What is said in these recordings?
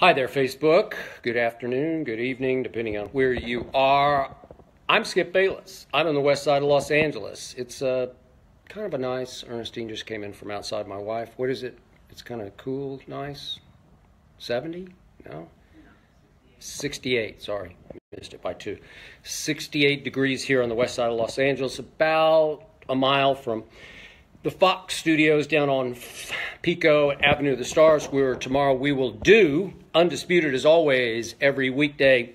Hi there, Facebook. Good afternoon, good evening, depending on where you are. I'm Skip Bayless. I'm on the west side of Los Angeles. It's kind of a nice, Ernestine just came in from outside my wife. What is it? It's kind of cool, nice. 70? No? 68, sorry. Missed it by 2. 68 degrees here on the west side of Los Angeles, about a mile from the Fox studios down on Pico Avenue of the Stars, where tomorrow we will do Undisputed as always every weekday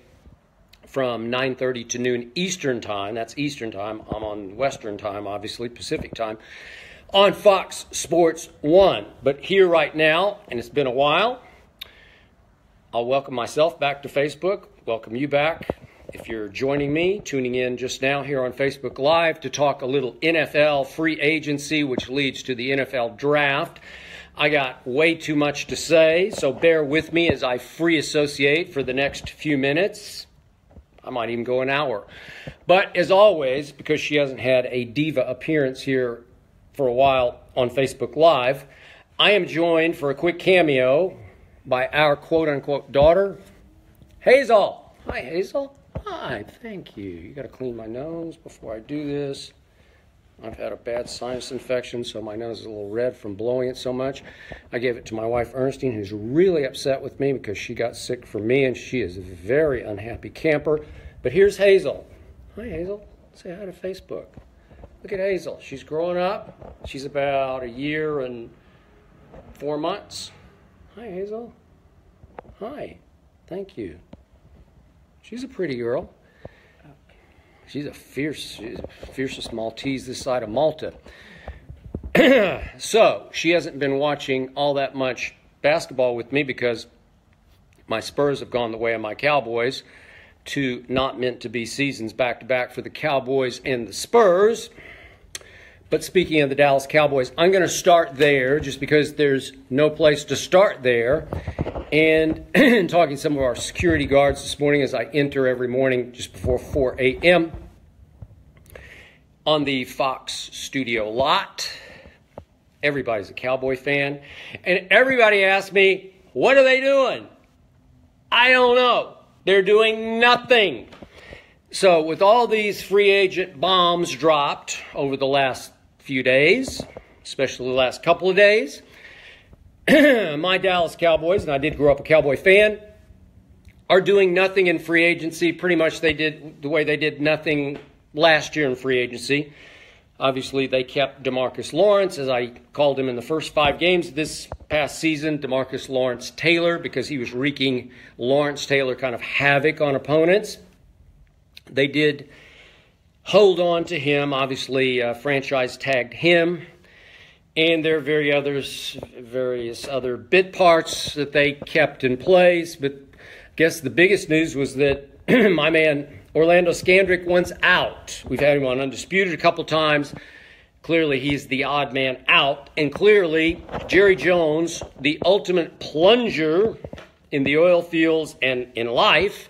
from 9:30 to noon Eastern time. That's Eastern time. I'm on Western time, obviously, Pacific time, on Fox Sports 1. But here right now, and it's been a while, I'll welcome myself back to Facebook, welcome you back. If you're joining me, tuning in just now here on Facebook Live to talk a little NFL free agency, which leads to the NFL draft. I got way too much to say, so bear with me as I free associate for the next few minutes. I might even go an hour. But as always, because she hasn't had a diva appearance here for a while on Facebook Live, I am joined for a quick cameo by our quote-unquote daughter, Hazel. Hi, Hazel. Hi, thank you. You got to clean my nose before I do this. I've had a bad sinus infection, so my nose is a little red from blowing it so much. I gave it to my wife, Ernestine, who's really upset with me because she got sick from me, and she is a very unhappy camper. But here's Hazel. Hi, Hazel. Say hi to Facebook. Look at Hazel. She's growing up. She's about a year and 4 months. Hi, Hazel. Hi. Thank you. She's a pretty girl. She's the fiercest Maltese this side of Malta. So, she hasn't been watching all that much basketball with me because my Spurs have gone the way of my Cowboys. 2 not meant to be seasons back-to-back for the Cowboys and the Spurs. But speaking of the Dallas Cowboys, I'm going to start there just because there's no place to start there. And talking to some of our security guards this morning as I enter every morning just before 4 a.m. on the Fox studio lot. Everybody's a Cowboy fan. And everybody asks me, what are they doing? I don't know. They're doing nothing. So with all these free agent bombs dropped over the last few days, especially the last couple of days, my Dallas Cowboys, and I did grow up a Cowboy fan, are doing nothing in free agency. Pretty much they did the way they did nothing last year in free agency. Obviously, they kept DeMarcus Lawrence, as I called him in the first 5 games this past season, DeMarcus Lawrence Taylor, because he was wreaking Lawrence Taylor kind of havoc on opponents. They did hold on to him, obviously franchise tagged him. And there are various other bit parts that they kept in place. But I guess the biggest news was that my man Orlando Scandrick wants out. We've had him on Undisputed a couple times. Clearly, he's the odd man out. And clearly, Jerry Jones, the ultimate plunger in the oil fields and in life,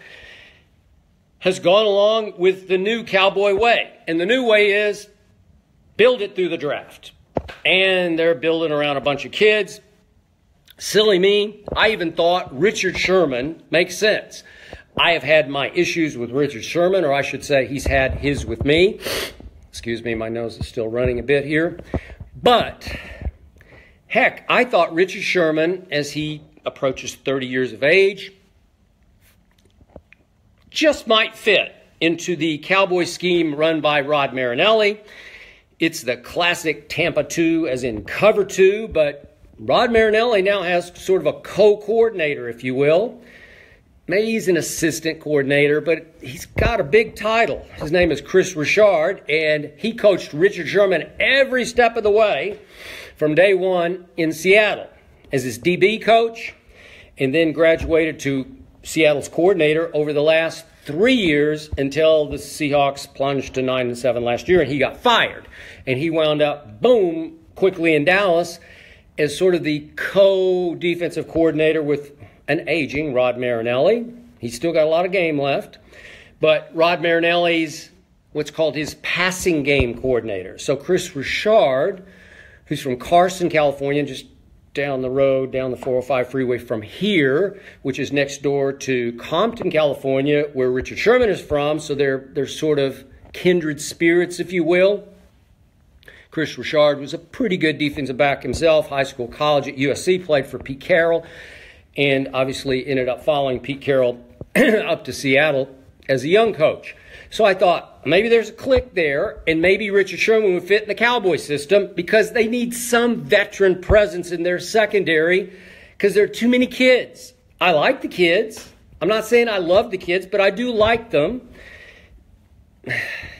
has gone along with the new Cowboy way. And the new way is build it through the draft. And they're building around a bunch of kids. Silly me. I even thought Richard Sherman makes sense. I have had my issues with Richard Sherman, or I should say he's had his with me. Excuse me, my nose is still running a bit here. But, heck, I thought Richard Sherman, as he approaches 30 years of age, just might fit into the Cowboy scheme run by Rod Marinelli. It's the classic Tampa 2, as in cover 2, but Rod Marinelli now has sort of a co-coordinator, if you will. Maybe he's an assistant coordinator, but he's got a big title. His name is Chris Richard, and he coached Richard Sherman every step of the way from day one in Seattle as his DB coach, and then graduated to Seattle's coordinator over the last 3 years until the Seahawks plunged to 9-7 last year, and he got fired. And he wound up, boom, quickly in Dallas as sort of the co-defensive coordinator with an aging Rod Marinelli. He's still got a lot of game left. But Rod Marinelli's what's called his passing game coordinator. So Chris Richard, who's from Carson, California, just down the road, down the 405 freeway from here, which is next door to Compton, California, where Richard Sherman is from. So they're sort of kindred spirits, if you will. Chris Richard was a pretty good defensive back himself, high school, college at USC, played for Pete Carroll, and obviously ended up following Pete Carroll up to Seattle as a young coach. So I thought maybe there's a click there, and maybe Richard Sherman would fit in the Cowboy system because they need some veteran presence in their secondary because there are too many kids. I like the kids. I'm not saying I love the kids, but I do like them.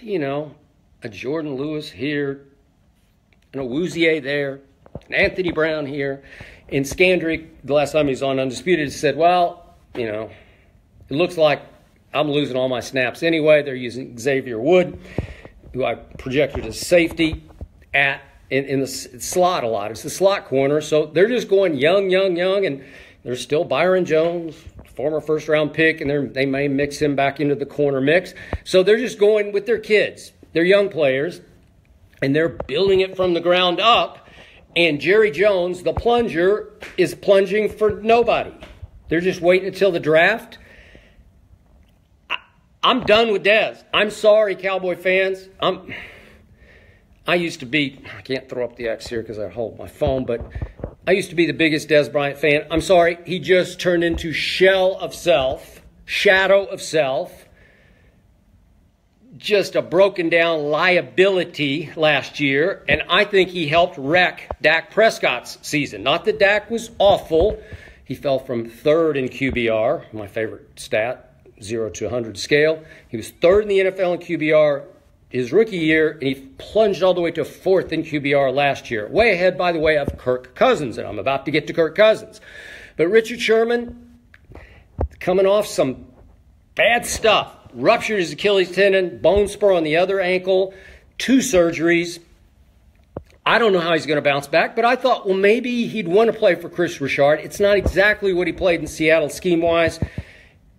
You know, a Jordan Lewis here, and a Wouzier there, and Anthony Brown here. And Scandrick, the last time he was on Undisputed, said, well, you know, it looks like I'm losing all my snaps anyway. They're using Xavier Wood, who I projected as safety in the slot a lot. It's the slot corner. So they're just going young, and there's still Byron Jones, former first-round pick, and they may mix him back into the corner mix. So they're just going with their kids. They're young players, and they're building it from the ground up. And Jerry Jones, the plunger, is plunging for nobody. They're just waiting until the draft. I'm done with Dez. I'm sorry, Cowboy fans. I used to be, I can't throw up the X here because I hold my phone, but I used to be the biggest Dez Bryant fan. I'm sorry. He just turned into shell of self, shadow of self. Just a broken down liability last year, and I think he helped wreck Dak Prescott's season. Not that Dak was awful. He fell from third in QBR, my favorite stat, 0 to 100 scale. He was third in the NFL in QBR his rookie year, and he plunged all the way to fourth in QBR last year. Way ahead, by the way, of Kirk Cousins, and I'm about to get to Kirk Cousins. But Richard Sherman, coming off some bad stuff. Ruptured his Achilles tendon, bone spur on the other ankle, 2 surgeries. I don't know how he's going to bounce back, but I thought, well, maybe he'd want to play for Chris Richard. It's not exactly what he played in Seattle scheme-wise.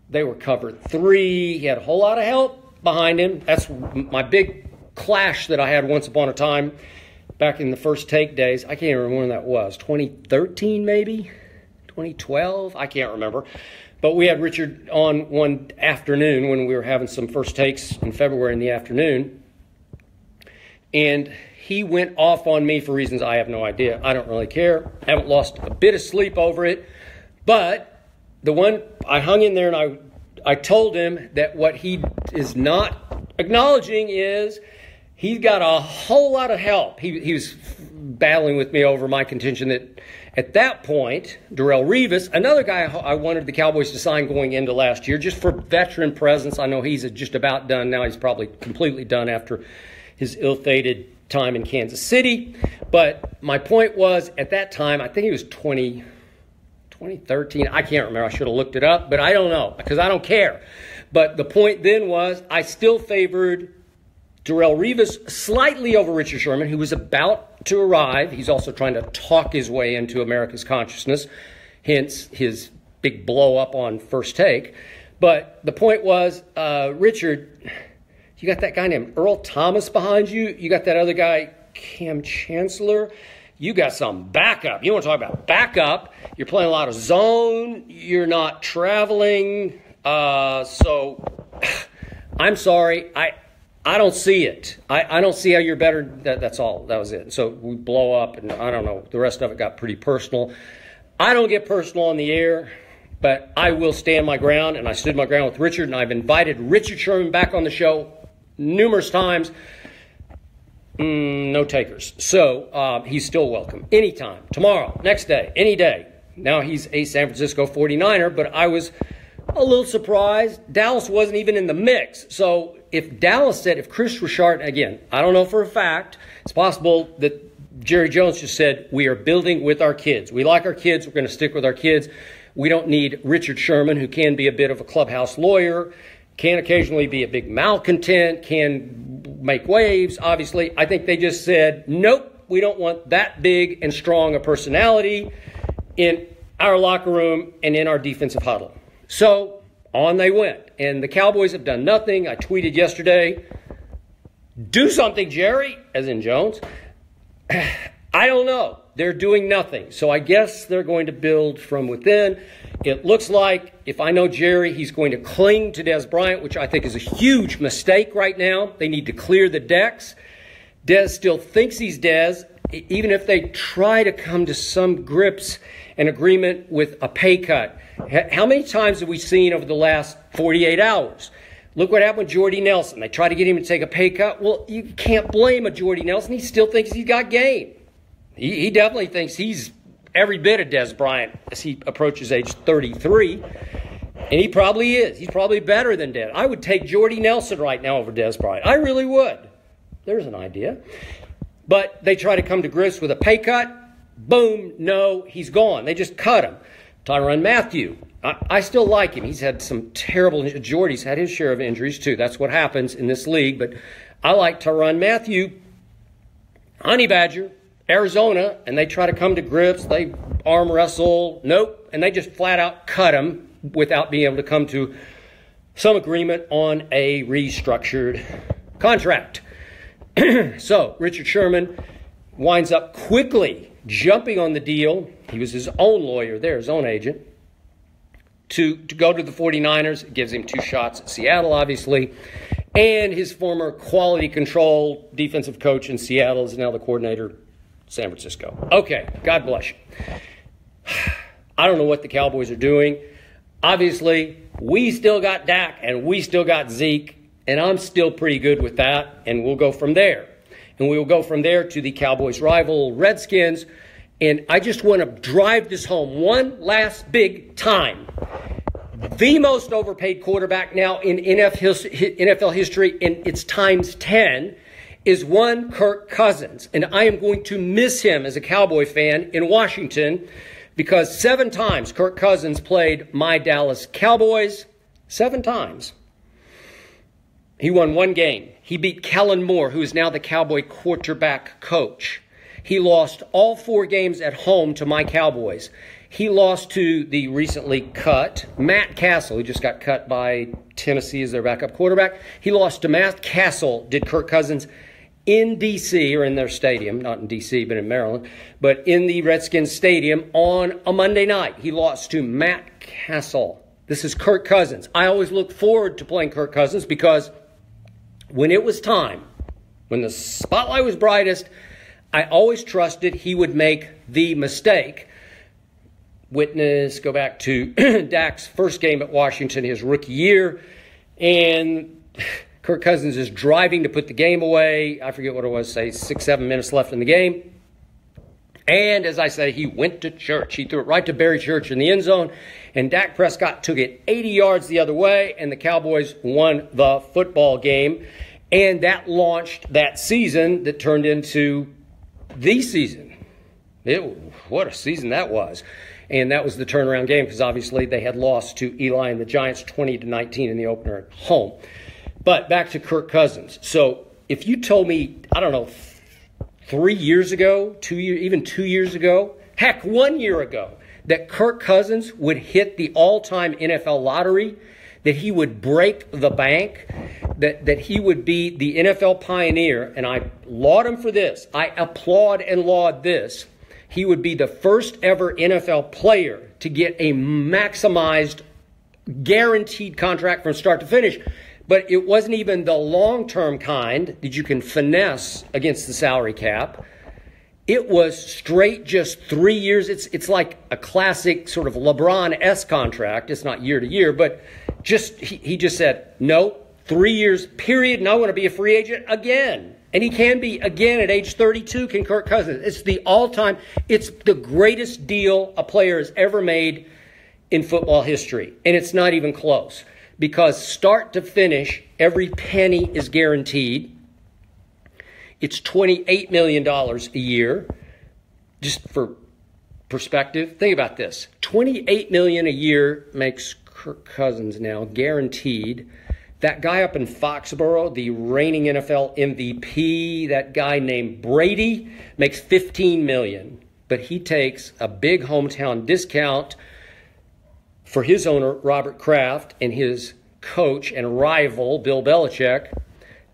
They were covered 3. He had a whole lot of help behind him. That's my big clash that I had once upon a time back in the first take days. I can't remember when that was. 2013 maybe? 2012? I can't remember. But we had Richard on one afternoon when we were having some first takes in February in the afternoon. And he went off on me for reasons I have no idea. I don't really care. I haven't lost a bit of sleep over it. But the one I hung in there and I told him that what he is not acknowledging is he's got a whole lot of help. He was battling with me over my contention that at that point, Darrelle Revis, another guy I wanted the Cowboys to sign going into last year, just for veteran presence. I know he's just about done now. He's probably completely done after his ill-fated time in Kansas City. But my point was, at that time, I think it was 2013. I can't remember. I should have looked it up, but I don't know because I don't care. But the point then was I still favored Darrelle Revis slightly over Richard Sherman, who was about to arrive. He's also trying to talk his way into America's consciousness, hence his big blow up on First Take. But the point was, Richard, you got that guy named Earl Thomas behind you. You got that other guy, Cam Chancellor. You got some backup. You want to talk about backup. You're playing a lot of zone. You're not traveling. So I'm sorry. I don't see it. I don't see how you're better. That's all. That was it. So we blow up, and I don't know. The rest of it got pretty personal. I don't get personal on the air, but I will stand my ground, and I stood my ground with Richard, and I've invited Richard Sherman back on the show numerous times. No takers. So he's still welcome. Anytime. Tomorrow. Next day. Any day. Now he's a San Francisco 49er, but I was a little surprised. Dallas wasn't even in the mix. So if Dallas said, if Chris Richard, again, I don't know for a fact, it's possible that Jerry Jones just said, we are building with our kids. We like our kids. We're going to stick with our kids. We don't need Richard Sherman, who can be a bit of a clubhouse lawyer, can occasionally be a big malcontent, can make waves, obviously. I think they just said, nope, we don't want that big and strong a personality in our locker room and in our defensive huddle. So on they went. And the Cowboys have done nothing. I tweeted yesterday, do something, Jerry, as in Jones. I don't know. they're doing nothing. So I guess they're going to build from within. It looks like, if I know Jerry, he's going to cling to Dez Bryant, which I think is a huge mistake right now. They need to clear the decks. Dez still thinks he's Dez, even if they try to come to some grips and agreement with a pay cut. How many times have we seen over the last 48 hours? Look what happened with Jordy Nelson. They tried to get him to take a pay cut. Well, you can't blame a Jordy Nelson. He still thinks he's got game. He definitely thinks he's every bit of Dez Bryant as he approaches age 33. And he probably is. He's probably better than Dez. I would take Jordy Nelson right now over Dez Bryant. I really would. There's an idea. But they try to come to grips with a pay cut. Boom, no, he's gone. They just cut him. Tyrann Mathieu. I still like him. He's had some terrible... Jordy's had his share of injuries, too. That's what happens in this league. But I like Tyrann Mathieu. Honey Badger, Arizona, and they try to come to grips. They arm wrestle. Nope. And they just flat out cut him without being able to come to some agreement on a restructured contract. So, Richard Sherman winds up quickly jumping on the deal. He was his own lawyer there, his own agent, to go to the 49ers. It gives him 2 shots at Seattle, obviously. And his former quality control defensive coach in Seattle is now the coordinator in San Francisco. Okay, God bless you. I don't know what the Cowboys are doing. Obviously, we still got Dak and we still got Zeke, and I'm still pretty good with that, and we'll go from there. And we will go from there to the Cowboys' rival Redskins. And I just want to drive this home one last big time. The most overpaid quarterback now in NFL history, and it's times 10, is one Kirk Cousins. And I am going to miss him as a Cowboy fan in Washington because 7 times Kirk Cousins played my Dallas Cowboys. 7 times. He won 1 game. He beat Kellen Moore, who is now the Cowboy quarterback coach. He lost all 4 games at home to my Cowboys. He lost to the recently cut Matt Castle, who just got cut by Tennessee as their backup quarterback. He lost to Matt Castle, did Kirk Cousins, in D.C., or in their stadium, not in D.C., but in Maryland, but in the Redskins stadium on a Monday night. He lost to Matt Castle. This is Kirk Cousins. I always look forward to playing Kirk Cousins because when it was time, when the spotlight was brightest, I always trusted he would make the mistake. Witness, go back to Dak's first game at Washington, his rookie year, and Kirk Cousins is driving to put the game away. I forget what it was, say 6-7 minutes left in the game. And as I say, he went to church. He threw it right to Barry Church in the end zone, and Dak Prescott took it 80 yards the other way, and the Cowboys won the football game. And that launched that season that turned into the season. What a season that was. And that was the turnaround game because obviously they had lost to Eli and the Giants 20-19 in the opener at home. But back to Kirk Cousins. So if you told me, I don't know, 3 years ago, even 2 years ago, heck, 1 year ago, that Kirk Cousins would hit the all-time NFL lottery, that he would break the bank, that he would be the NFL pioneer, and I laud him for this. I applaud and laud this. He would be the first ever NFL player to get a maximized, guaranteed contract from start to finish. But it wasn't even the long-term kind that you can finesse against the salary cap. It was straight just 3 years. It's like a classic sort of LeBron-esque contract. It's not year to year, but he just said, no, 3 years, period, and I want to be a free agent again. And he can be again at age 32, can Kirk Cousins. It's the all-time, it's the greatest deal a player has ever made in football history. And it's not even close. Because start to finish, every penny is guaranteed. It's $28 million a year. Just for perspective, think about this. $28 million a year makes Kirk Cousins now guaranteed. That guy up in Foxborough, the reigning NFL MVP, that guy named Brady, makes $15 million. But he takes a big hometown discount for his owner, Robert Kraft, and his coach and rival, Bill Belichick,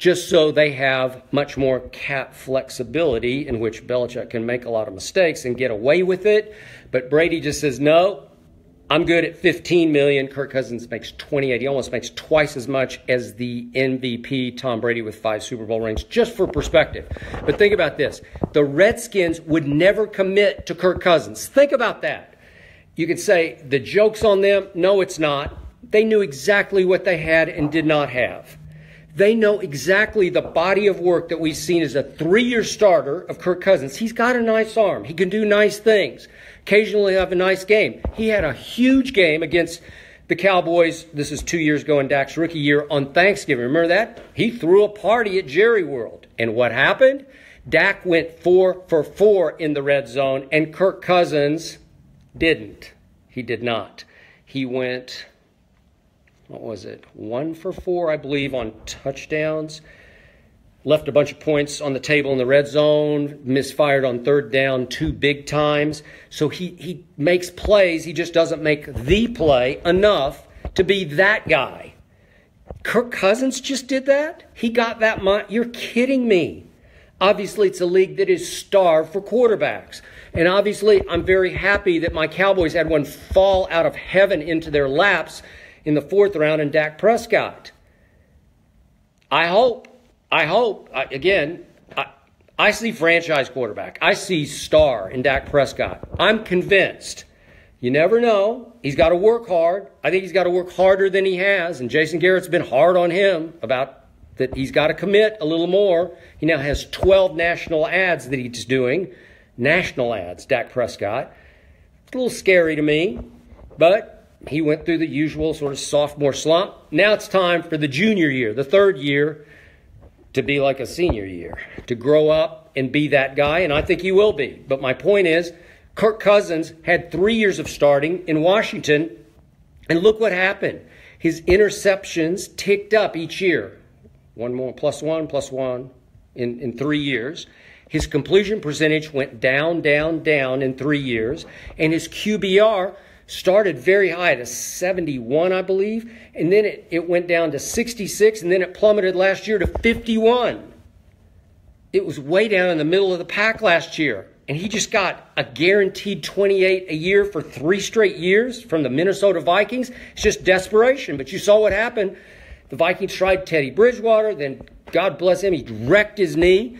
just so they have much more cap flexibility in which Belichick can make a lot of mistakes and get away with it. But Brady just says, no, I'm good at $15 million. Kirk Cousins makes $28. He almost makes twice as much as the MVP, Tom Brady, with 5 Super Bowl rings, just for perspective. But think about this. The Redskins would never commit to Kirk Cousins. Think about that. You could say the joke's on them. No, it's not. They knew exactly what they had and did not have. They know exactly the body of work that we've seen as a 3-year starter of Kirk Cousins. He's got a nice arm. He can do nice things. Occasionally have a nice game. He had a huge game against the Cowboys. This is 2 years ago in Dak's rookie year on Thanksgiving. Remember that? He threw a party at Jerry World. And what happened? Dak went 4 for 4 in the red zone, and Kirk Cousins didn't. He did not. He went, 1 for 4, I believe, on touchdowns. Left a bunch of points on the table in the red zone, misfired on 3rd down 2 big times. So he makes plays. He just doesn't make the play enough to be that guy. Kirk Cousins just did that? He got that much? You're kidding me. Obviously, it's a league that is starved for quarterbacks. And obviously, I'm very happy that my Cowboys had one fall out of heaven into their laps in the 4th round in Dak Prescott. I hope, again, I see franchise quarterback. I see star in Dak Prescott. I'm convinced. You never know. He's got to work hard. I think he's got to work harder than he has. And Jason Garrett's been hard on him about that he's got to commit a little more. He now has 12 national ads that he's doing. National ads, Dak Prescott. It's a little scary to me, but he went through the usual sort of sophomore slump. Now it's time for the junior year, the 3rd year, to be like a senior year, to grow up and be that guy, and I think he will be. But my point is, Kirk Cousins had 3 years of starting in Washington, and look what happened. His interceptions ticked up each year. One more, plus one in 3 years. His completion percentage went down in 3 years, and his QBR started very high at a 71, I believe, and then it went down to 66, and then it plummeted last year to 51. It was way down in the middle of the pack last year, and he just got a guaranteed 28 a year for 3 straight years from the Minnesota Vikings. It's just desperation, but you saw what happened. The Vikings tried Teddy Bridgewater, then God bless him, he wrecked his knee.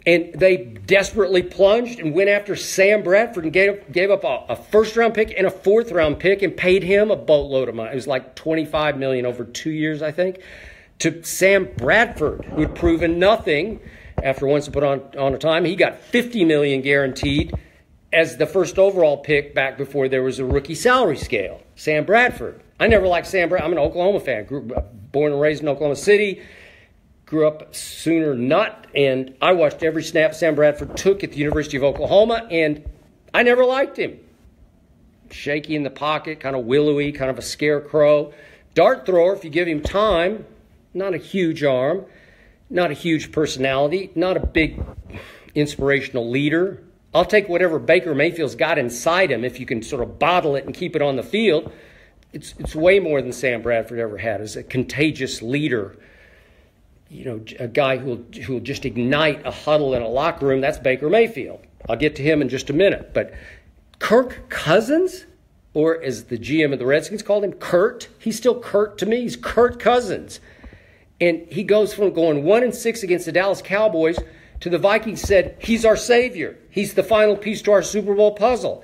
And they desperately plunged and went after Sam Bradford and gave up a 1st-round pick and a 4th-round pick and paid him a boatload of money. It was like $25 million over 2 years, I think, to Sam Bradford, who had proven nothing after once put on a time. He got $50 million guaranteed as the 1st overall pick back before there was a rookie salary scale. Sam Bradford. I never liked Sam Bradford. I'm an Oklahoma fan. Born and raised in Oklahoma City. Grew up Sooner nut, and I watched every snap Sam Bradford took at the University of Oklahoma, and I never liked him. Shaky in the pocket, kind of willowy, kind of a scarecrow. Dart thrower, if you give him time. Not a huge arm, not a huge personality, not a big inspirational leader. I'll take whatever Baker Mayfield's got inside him if you can sort of bottle it and keep it on the field. It's way more than Sam Bradford ever had as a contagious leader. You know, a guy who will just ignite a huddle in a locker room. That's Baker Mayfield. I'll get to him in just a minute. But Kirk Cousins, or as the GM of the Redskins called him, Kurt. He's still Kurt to me. He's Kirk Cousins. And he goes from going 1-6 against the Dallas Cowboys to the Vikings said, he's our savior. He's the final piece to our Super Bowl puzzle.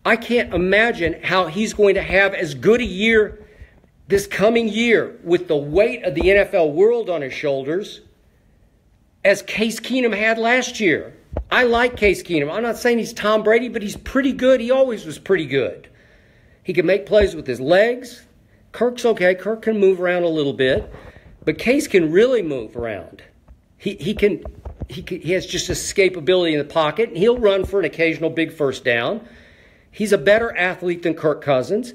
I can't imagine how he's going to have as good a year this coming year with the weight of the NFL world on his shoulders as Case Keenum had last year. I like Case Keenum. I'm not saying he's Tom Brady, but he's pretty good. He always was pretty good. He can make plays with his legs. Kirk's okay. Kirk can move around a little bit, but Case can really move around. He has just escapability in the pocket, and he'll run for an occasional big 1st down. He's a better athlete than Kirk Cousins.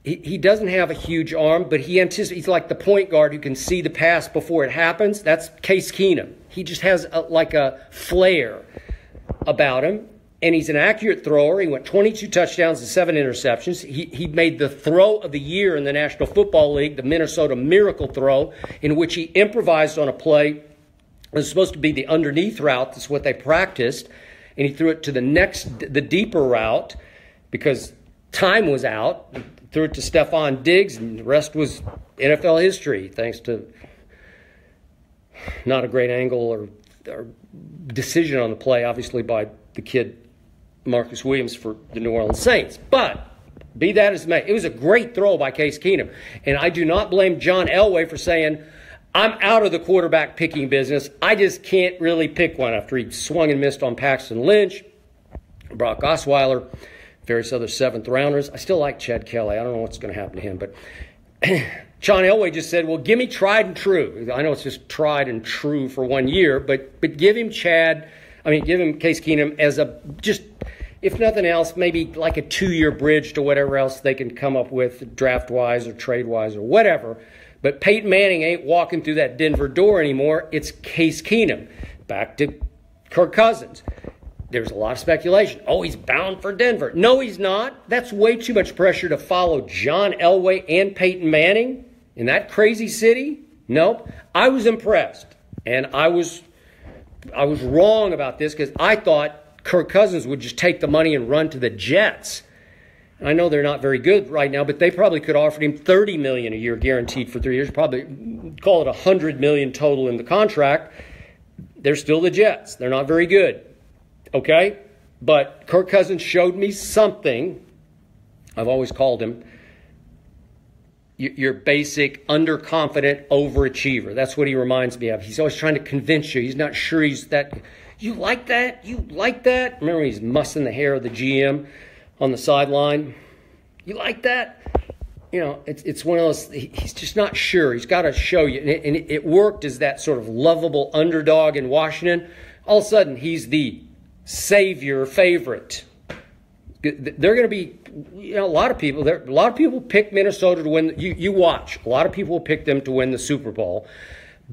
He doesn't have a huge arm, but he's like the point guard who can see the pass before it happens. That's Case Keenum. He just has like a flair about him. and he's an accurate thrower. He went 22 touchdowns and 7 interceptions. He made the throw of the year in the National Football League, the Minnesota Miracle throw, in which he improvised on a play. It was supposed to be the underneath route. That's what they practiced. And he threw it to the deeper route because time was out. Threw it to Stephon Diggs, and the rest was NFL history, thanks to not a great angle or decision on the play, obviously, by the kid Marcus Williams for the New Orleans Saints. But be that as it may, it was a great throw by Case Keenum. And I do not blame John Elway for saying, I'm out of the quarterback picking business. I just can't really pick one after he swung and missed on Paxton Lynch, Brock Osweiler, various other seventh rounders. I still like Chad Kelly. I don't know what's going to happen to him. But John Elway just said, well, give me tried and true. I know it's just tried and true for 1 year, but give him give him Case Keenum as just, if nothing else, maybe like a 2-year bridge to whatever else they can come up with draft-wise or trade-wise or whatever. But Peyton Manning ain't walking through that Denver door anymore. It's Case Keenum. Back to Kirk Cousins. There's a lot of speculation. Oh, he's bound for Denver. No, he's not. That's way too much pressure to follow John Elway and Peyton Manning in that crazy city. Nope. I was impressed. And I was wrong about this because I thought Kirk Cousins would just take the money and run to the Jets. I know they're not very good right now, but they probably could have offered him $30 million a year guaranteed for 3 years, probably call it $100 million total in the contract. They're still the Jets. They're not very good. Okay? But Kirk Cousins showed me something. I've always called him your basic underconfident overachiever. That's what he reminds me of. He's always trying to convince you. He's not sure he's that. You like that? You like that? Remember he's mussing the hair of the GM on the sideline. You like that? You know, it's one of those, he's just not sure. He's got to show you. And it worked as that sort of lovable underdog in Washington. All of a sudden, he's the savior favorite. They're going to be, a lot of people pick Minnesota to win. You watch. A lot of people will pick them to win the Super Bowl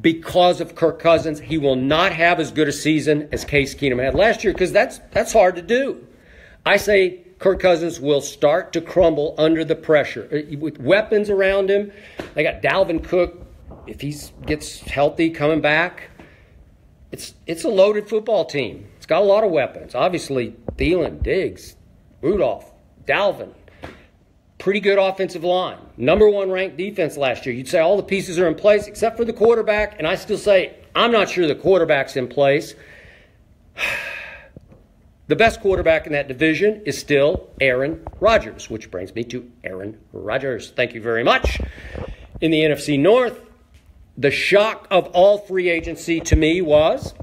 because of Kirk Cousins. He will not have as good a season as Case Keenum had last year because that's hard to do. I say Kirk Cousins will start to crumble under the pressure. With weapons around him, they got Dalvin Cook. If he gets healthy coming back, it's a loaded football team. It's got a lot of weapons. Obviously, Thielen, Diggs, Rudolph, Dalvin. Pretty good offensive line. Number 1 ranked defense last year. You'd say all the pieces are in place except for the quarterback, and I still say I'm not sure the quarterback's in place. The best quarterback in that division is still Aaron Rodgers, which brings me to Aaron Rodgers. Thank you very much. In the NFC North, the shock of all free agency to me was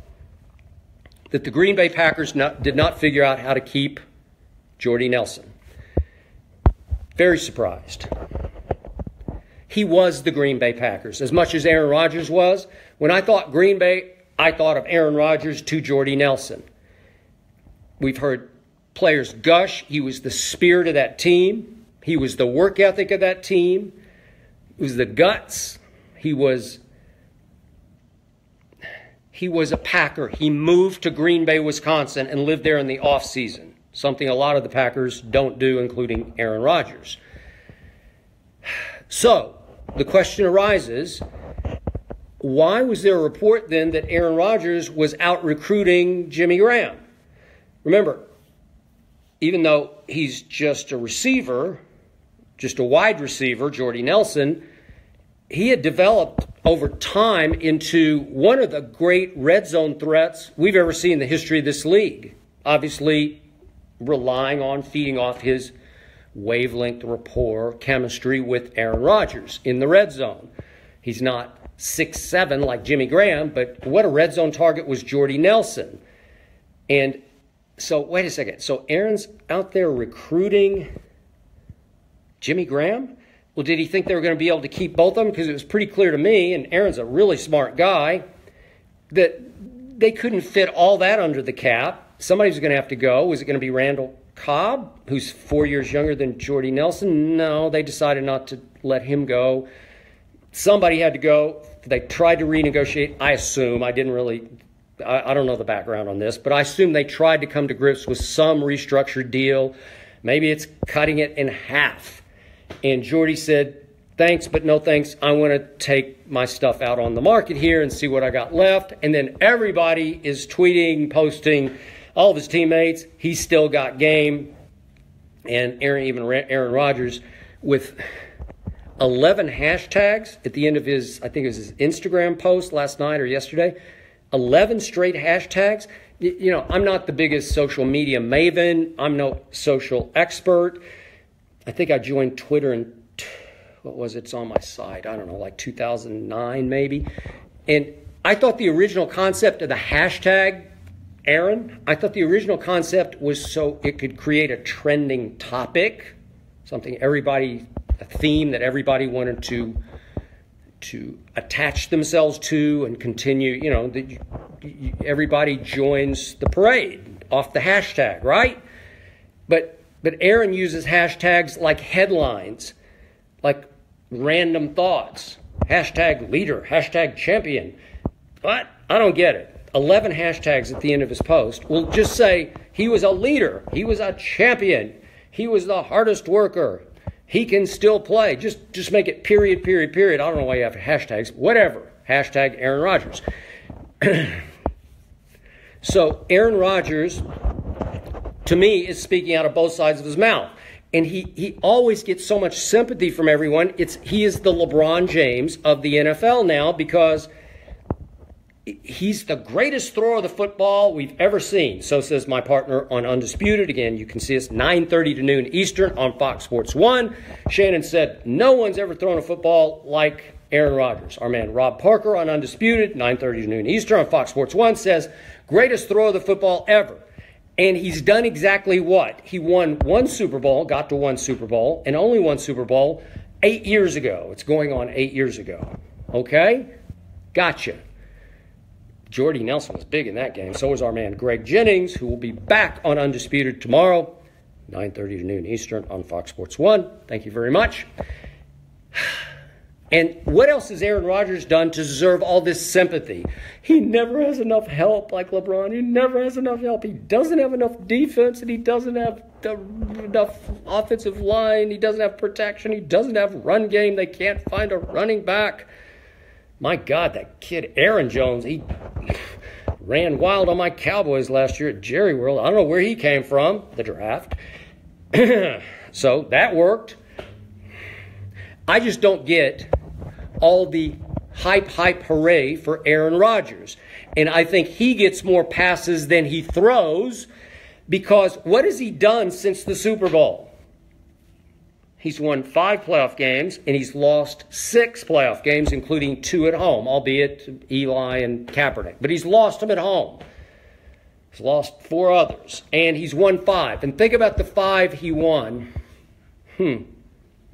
that the Green Bay Packers did not figure out how to keep Jordy Nelson. Very surprised. He was the Green Bay Packers, as much as Aaron Rodgers was. When I thought Green Bay, I thought of Aaron Rodgers to Jordy Nelson. We've heard players gush. He was the spirit of that team. He was the work ethic of that team. It was the guts. He was a Packer. He moved to Green Bay, Wisconsin, and lived there in the off season. Something a lot of the Packers don't do, including Aaron Rodgers. So, the question arises, why was there a report then that Aaron Rodgers was out recruiting Jimmy Graham? Remember, even though he's just a receiver, just a wide receiver, Jordy Nelson, he had developed over time into one of the great red zone threats we've ever seen in the history of this league. Obviously, relying on, feeding off his wavelength, rapport, chemistry with Aaron Rodgers in the red zone. He's not 6'7" like Jimmy Graham, but what a red zone target was Jordy Nelson. And so, wait a second. So Aaron's out there recruiting Jimmy Graham? Well, did he think they were going to be able to keep both of them? Because it was pretty clear to me, and Aaron's a really smart guy, that they couldn't fit all that under the cap. Somebody was going to have to go. Was it going to be Randall Cobb, who's 4 years younger than Jordy Nelson? No, they decided not to let him go. Somebody had to go. They tried to renegotiate, I assume. I didn't really I don't know the background on this, but I assume they tried to come to grips with some restructured deal. Maybe it's cutting it in half. And Jordy said, thanks, but no thanks. I want to take my stuff out on the market here and see what I got left. And then everybody is tweeting, posting, all of his teammates. He's still got game. And Aaron Rodgers with 11 hashtags at the end of his, I think it was his Instagram post last night or yesterday. 11 straight hashtags. You know, I'm not the biggest social media maven. I'm no social expert. I think I joined Twitter in, what was it? It's on my site. I don't know, like 2009 maybe. And I thought the original concept of the hashtag, Aaron, I thought the original concept was so it could create a trending topic, something everybody, a theme that everybody wanted to attach themselves to and continue, you know, everybody joins the parade off the hashtag, right? But Aaron uses hashtags like headlines, like random thoughts, hashtag leader, hashtag champion. But I don't get it. 11 hashtags at the end of his post will just say he was a leader, he was a champion, he was the hardest worker, he can still play. Just make it period, period, period. I don't know why you have hashtags. Whatever. Hashtag Aaron Rodgers. So Aaron Rodgers, to me, is speaking out of both sides of his mouth. And he always gets so much sympathy from everyone. He is the LeBron James of the NFL now because he's the greatest thrower of the football we've ever seen. So says my partner on Undisputed. Again, you can see us 9:30 to noon Eastern on Fox Sports 1. Shannon said, no one's ever thrown a football like Aaron Rodgers. Our man Rob Parker on Undisputed, 9:30 to noon Eastern on Fox Sports 1 says, greatest thrower of the football ever. And he's done exactly what? He won one Super Bowl, got to one Super Bowl, and only one Super Bowl 8 years ago. It's going on 8 years ago. Okay? Gotcha. Jordy Nelson was big in that game. So was our man Greg Jennings, who will be back on Undisputed tomorrow, 9:30 to noon Eastern on Fox Sports 1. Thank you very much. And what else has Aaron Rodgers done to deserve all this sympathy? He never has enough help like LeBron. He never has enough help. He doesn't have enough defense, and he doesn't have enough offensive line. He doesn't have protection. He doesn't have run game. They can't find a running back. My God, that kid Aaron Jones, he ran wild on my Cowboys last year at Jerry World. I don't know where he came from, the draft. So that worked. I just don't get all the hype, hooray for Aaron Rodgers. And I think he gets more passes than he throws because what has he done since the Super Bowl? He's won 5 playoff games, and he's lost 6 playoff games, including 2 at home, albeit Eli and Kaepernick. But he's lost them at home. He's lost 4 others, and he's won 5. And think about the 5 he won.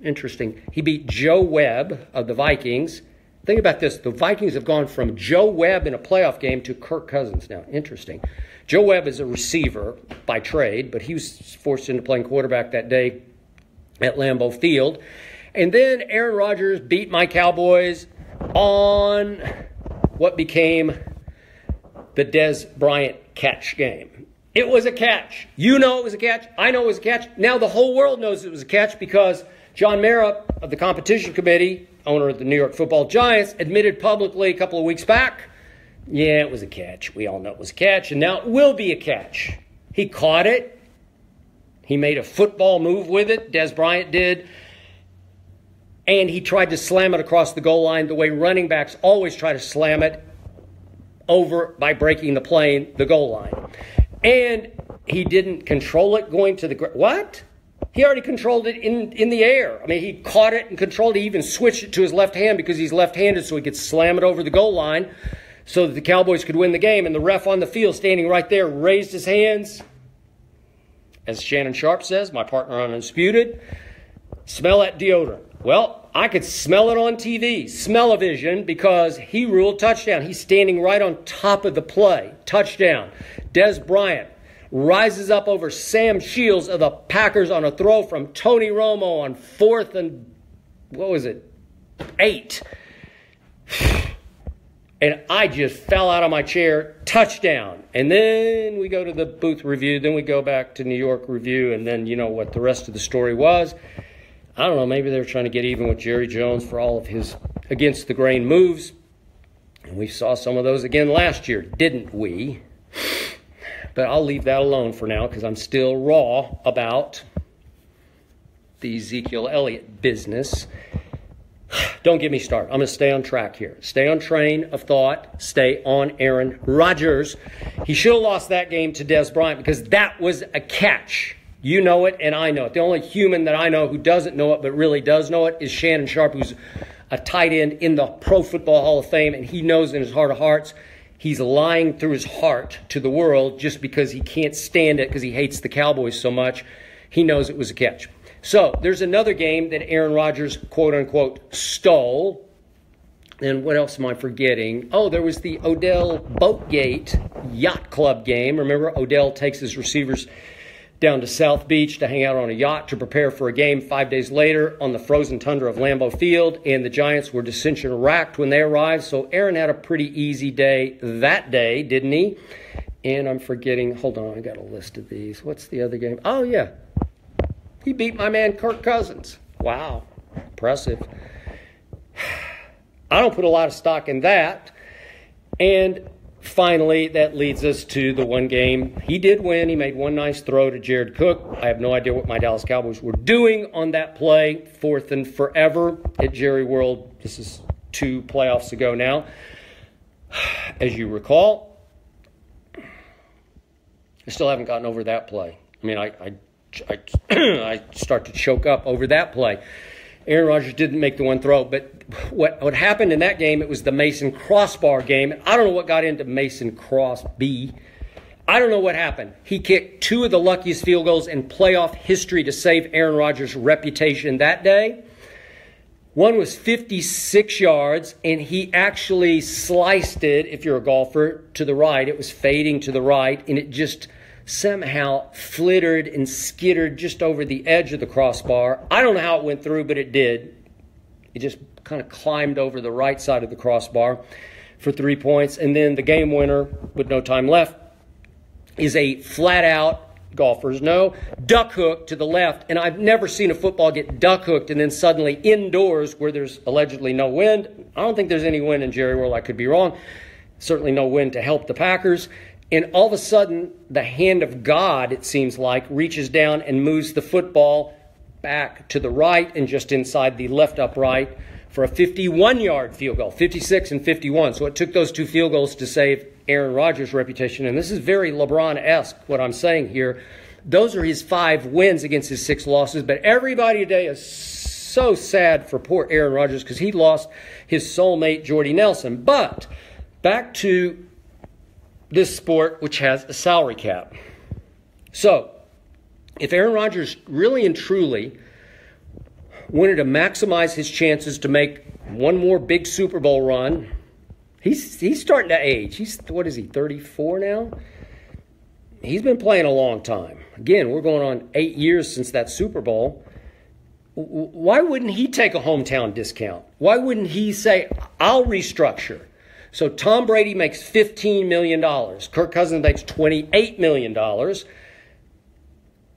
Interesting. He beat Joe Webb of the Vikings. Think about this. The Vikings have gone from Joe Webb in a playoff game to Kirk Cousins now. Interesting. Joe Webb is a receiver by trade, but he was forced into playing quarterback that day at Lambeau Field. And then Aaron Rodgers beat my Cowboys on what became the Dez Bryant catch game. It was a catch. You know it was a catch. I know it was a catch. Now the whole world knows it was a catch because John Mara of the competition committee, owner of the New York Football Giants, admitted publicly a couple of weeks back, yeah, it was a catch. We all know it was a catch, and now it will be a catch. He caught it. He made a football move with it, Dez Bryant did, and he tried to slam it across the goal line the way running backs always try to slam it over by breaking the goal line. And he didn't control it going to the ground. What? He already controlled it in the air. I mean, he caught it and controlled it. He even switched it to his left hand because he's left-handed so he could slam it over the goal line so that the Cowboys could win the game. And the ref on the field standing right there raised his hands. As Shannon Sharp says, my partner on Undisputed, smell that deodorant. Well, I could smell it on TV, smell-o-vision, because he ruled touchdown. He's standing right on top of the play. Touchdown. Dez Bryant rises up over Sam Shields of the Packers on a throw from Tony Romo on 4th and, 8. And I just fell out of my chair, touchdown. And then we go to the booth review, then we go back to New York review, and then you know what the rest of the story was. I don't know, maybe they were trying to get even with Jerry Jones for all of his against-the-grain moves. And we saw some of those again last year, didn't we? But I'll leave that alone for now because I'm still raw about the Ezekiel Elliott business. Don't get me started. I'm going to stay on track here. Stay on train of thought. Stay on Aaron Rodgers. He should have lost that game to Des Bryant because that was a catch. You know it and I know it. The only human that I know who doesn't know it but really does know it is Shannon Sharpe, who's a tight end in the Pro Football Hall of Fame, and he knows in his heart of hearts he's lying through his heart to the world just because he can't stand it because he hates the Cowboys so much. He knows it was a catch. So there's another game that Aaron Rodgers, quote-unquote, stole. And what else am I forgetting? Oh, there was the Odell Boatgate Yacht Club game. Remember, Odell takes his receivers down to South Beach to hang out on a yacht to prepare for a game 5 days later on the frozen tundra of Lambeau Field. And the Giants were dissension-racked when they arrived. So Aaron had a pretty easy day that day, didn't he? And I'm forgetting. Hold on, I got a list of these. What's the other game? Oh, yeah. He beat my man Kirk Cousins. Wow. Impressive. I don't put a lot of stock in that. And finally, that leads us to the one game he did win. He made one nice throw to Jared Cook. I have no idea what my Dallas Cowboys were doing on that play. 4th and forever at Jerry World. This is 2 playoffs ago now. As you recall, I still haven't gotten over that play. I mean, I start to choke up over that play. Aaron Rodgers didn't make the one throw, but what happened in that game, it was the Mason Crossbar game. I don't know what got into Mason Crosby. I don't know what happened. He kicked 2 of the luckiest field goals in playoff history to save Aaron Rodgers' reputation that day. One was 56 yards, and he actually sliced it, if you're a golfer, to the right. It was fading to the right, and it just somehow flittered and skittered just over the edge of the crossbar. I don't know how it went through, but it did. It just kind of climbed over the right side of the crossbar for 3 points. And then the game winner, with no time left, is a flat-out, golfers know, duck hook to the left. And I've never seen a football get duck hooked and then suddenly indoors where there's allegedly no wind. I don't think there's any wind in Jerry World. I could be wrong. Certainly no wind to help the Packers. And all of a sudden, the hand of God, it seems like, reaches down and moves the football back to the right and just inside the left upright for a 51-yard field goal, 56 and 51. So it took those 2 field goals to save Aaron Rodgers' reputation. And this is very LeBron-esque, what I'm saying here. Those are his 5 wins against his 6 losses. But everybody today is so sad for poor Aaron Rodgers because he lost his soulmate, Jordy Nelson. But back to this sport, which has a salary cap. So, if Aaron Rodgers really and truly wanted to maximize his chances to make one more big Super Bowl run, he's starting to age. What is he, 34 now? He's been playing a long time. Again, we're going on 8 years since that Super Bowl. Why wouldn't he take a hometown discount? Why wouldn't he say, I'll restructure? So Tom Brady makes $15 million. Kirk Cousins makes $28 million.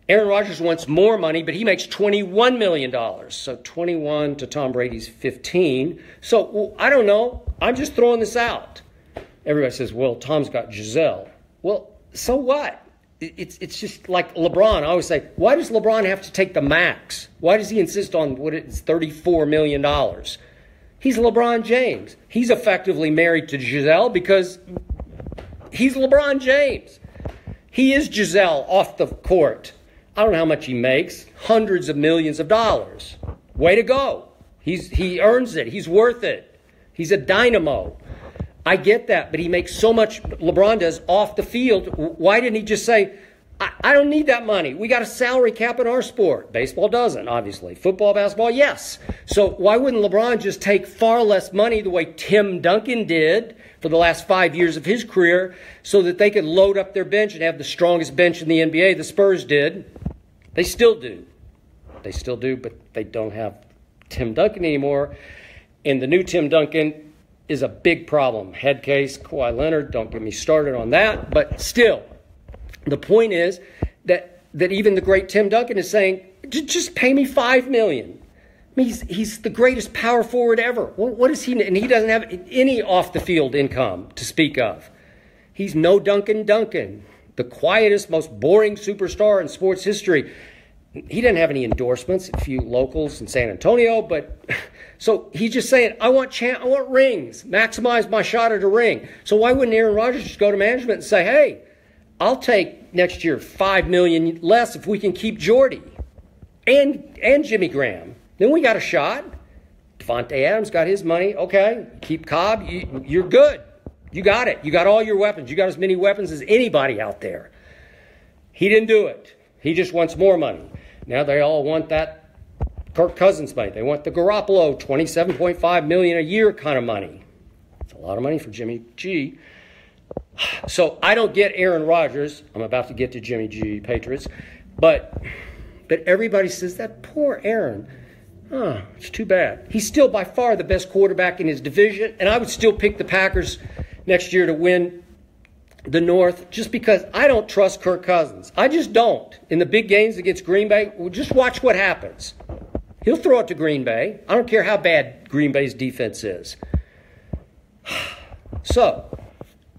Aaron Rodgers wants more money, but he makes $21 million. So 21 to Tom Brady's 15. So I don't know. I'm just throwing this out. Everybody says, well, Tom's got Giselle. Well, so what? It's just like LeBron. I always say, why does LeBron have to take the max? Why does he insist on what it's $34 million? He's LeBron James. He's effectively married to Giselle because he's LeBron James. He is Giselle off the court. I don't know how much he makes. Hundreds of millions of dollars. Way to go. He earns it. He's worth it. He's a dynamo. I get that, but he makes so much, LeBron does, off the field. Why didn't he just say, I don't need that money. We got a salary cap in our sport. Baseball doesn't, obviously. Football, basketball, yes. So why wouldn't LeBron just take far less money the way Tim Duncan did for the last 5 years of his career so that they could load up their bench and have the strongest bench in the NBA? The Spurs did. They still do. They still do, but they don't have Tim Duncan anymore. And the new Tim Duncan is a big problem. Head case, Kawhi Leonard, don't get me started on that. But still, the point is that even the great Tim Duncan is saying, just pay me $5 million. I mean, he's the greatest power forward ever. What is he? And he doesn't have any off-the-field income to speak of. He's no Duncan, the quietest, most boring superstar in sports history. He didn't have any endorsements, a few locals in San Antonio, but so he's just saying, I want rings, maximize my shot at a ring. So why wouldn't Aaron Rodgers just go to management and say, hey, I'll take next year $5 million less if we can keep Jordy and Jimmy Graham. Then we got a shot. Devontae Adams got his money. Okay, keep Cobb. You're good. You got it. You got all your weapons. You got as many weapons as anybody out there. He didn't do it. He just wants more money. Now they all want that Kirk Cousins money. They want the Garoppolo $27.5 million a year kind of money. It's a lot of money for Jimmy G. So I don't get Aaron Rodgers. I'm about to get to Jimmy G, Patriots. But everybody says that poor Aaron. Oh, it's too bad. He's still by far the best quarterback in his division, and I would still pick the Packers next year to win the North just because I don't trust Kirk Cousins. I just don't. In the big games against Green Bay, well, just watch what happens. He'll throw it to Green Bay. I don't care how bad Green Bay's defense is. So,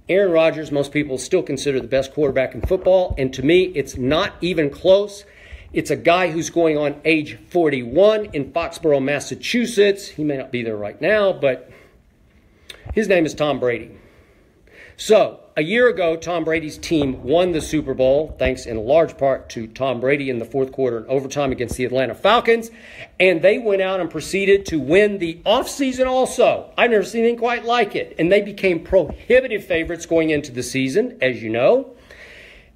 Aaron Rodgers, most people still consider the best quarterback in football, and to me, it's not even close. It's a guy who's going on age 41 in Foxborough, Massachusetts. He may not be there right now, but his name is Tom Brady. So, a year ago, Tom Brady's team won the Super Bowl, thanks in large part to Tom Brady in the fourth quarter in overtime against the Atlanta Falcons. And they went out and proceeded to win the offseason also. I've never seen anything quite like it. And they became prohibitive favorites going into the season, as you know.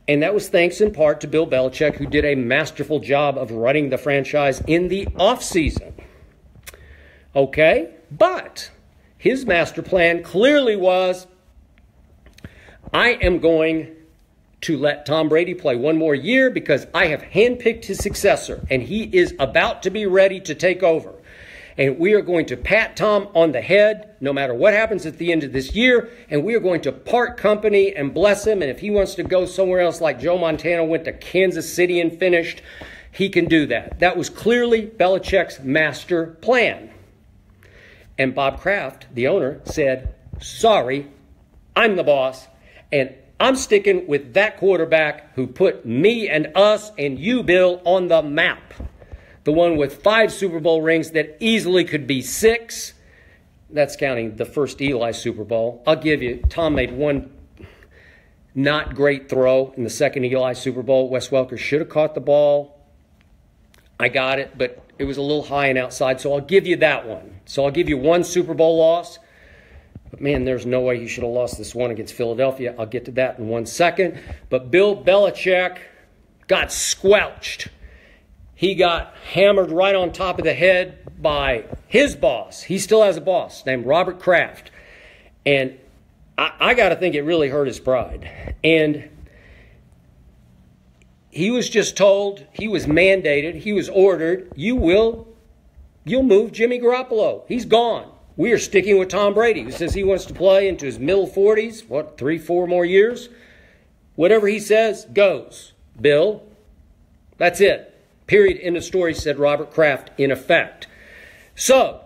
And that was thanks in part to Bill Belichick, who did a masterful job of running the franchise in the offseason. Okay? But his master plan clearly was, I am going to let Tom Brady play one more year because I have handpicked his successor, and he is about to be ready to take over. And we are going to pat Tom on the head no matter what happens at the end of this year, and we are going to part company and bless him. And if he wants to go somewhere else like Joe Montana went to Kansas City and finished, he can do that. That was clearly Belichick's master plan. And Bob Kraft, the owner, said, sorry, I'm the boss. And I'm sticking with that quarterback who put me and us and you, Bill, on the map. The one with 5 Super Bowl rings that easily could be 6. That's counting the first Eli Super Bowl. I'll give you, Tom made one not great throw in the second Eli Super Bowl. Wes Welker should have caught the ball. I got it, but it was a little high and outside, so I'll give you that one. So I'll give you one Super Bowl loss. But, man, there's no way he should have lost this one against Philadelphia. I'll get to that in 1 second. But Bill Belichick got squelched. He got hammered right on top of the head by his boss. He still has a boss named Robert Kraft. And I got to think it really hurt his pride. And he was just told, he was mandated, he was ordered, you'll move Jimmy Garoppolo. He's gone. We are sticking with Tom Brady, who says he wants to play into his middle 40s, 3-4 more years? Whatever he says, goes. Bill, that's it. Period. End of story, said Robert Kraft, in effect. So,